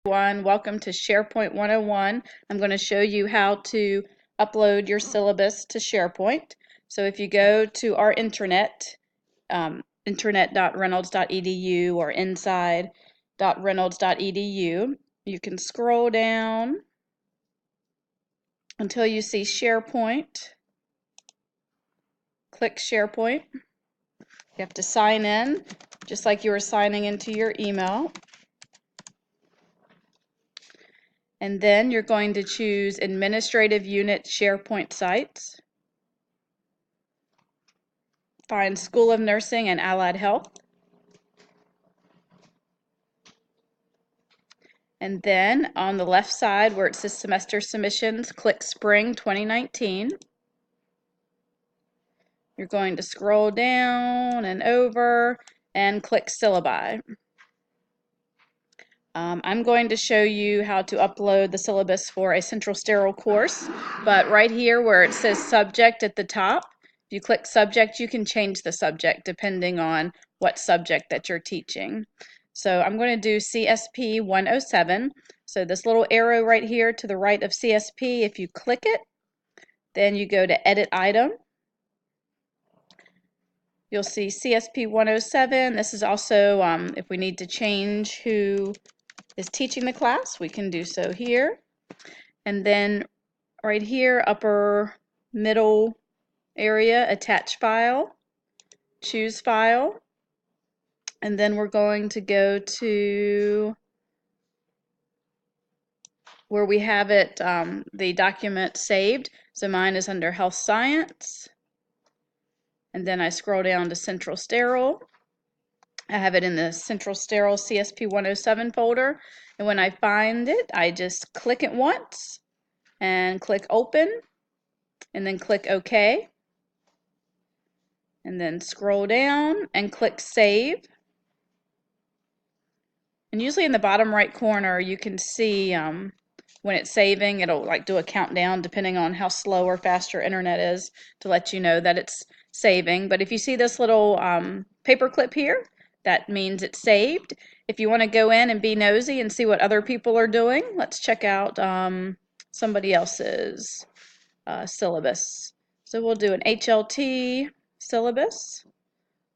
Welcome to SharePoint 101. I'm going to show you how to upload your syllabus to SharePoint. So if you go to our intranet, intranet.reynolds.edu or inside.reynolds.edu, you can scroll down until you see SharePoint. Click SharePoint. You have to sign in just like you were signing into your email. And then you're going to choose Administrative Unit SharePoint Sites. Find School of Nursing and Allied Health. And then on the left side where it says Semester Submissions, click Spring 2019. You're going to scroll down and over and click Syllabi. I'm going to show you how to upload the syllabus for a Central Sterile course, but right here where it says Subject at the top, if you click Subject, you can change the subject depending on what subject that you're teaching. So I'm going to do CSP 107. So this little arrow right here to the right of CSP, if you click it, then you go to Edit Item. You'll see CSP 107. This is also, if we need to change who is teaching the class, we can do so here. And then right here, upper middle area, attach file, choose file, and then we're going to go to where we have it, the document saved. So mine is under Health Science, and then I scroll down to Central Sterile. I have it in the Central Sterile CSP 107 folder, and when I find it, I just click it once and click Open, and then click OK, and then scroll down and click Save. And usually in the bottom right corner you can see when it's saving, it'll like do a countdown depending on how slow or fast your internet is to let you know that it's saving. But if you see this little paper clip here, that means it's saved. If you want to go in and be nosy and see what other people are doing, let's check out somebody else's syllabus. So we'll do an HLT syllabus.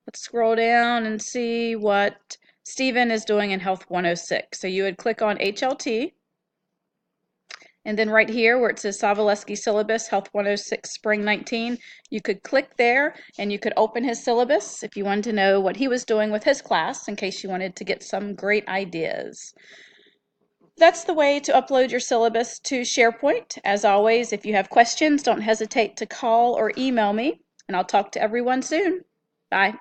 Let's scroll down and see what Stephen is doing in Health 106. So you would click on HLT, and then right here where it says Savaleski Syllabus, Health 106, Spring 19, you could click there and you could open his syllabus if you wanted to know what he was doing with his class in case you wanted to get some great ideas. That's the way to upload your syllabus to SharePoint. As always, if you have questions, don't hesitate to call or email me, and I'll talk to everyone soon. Bye.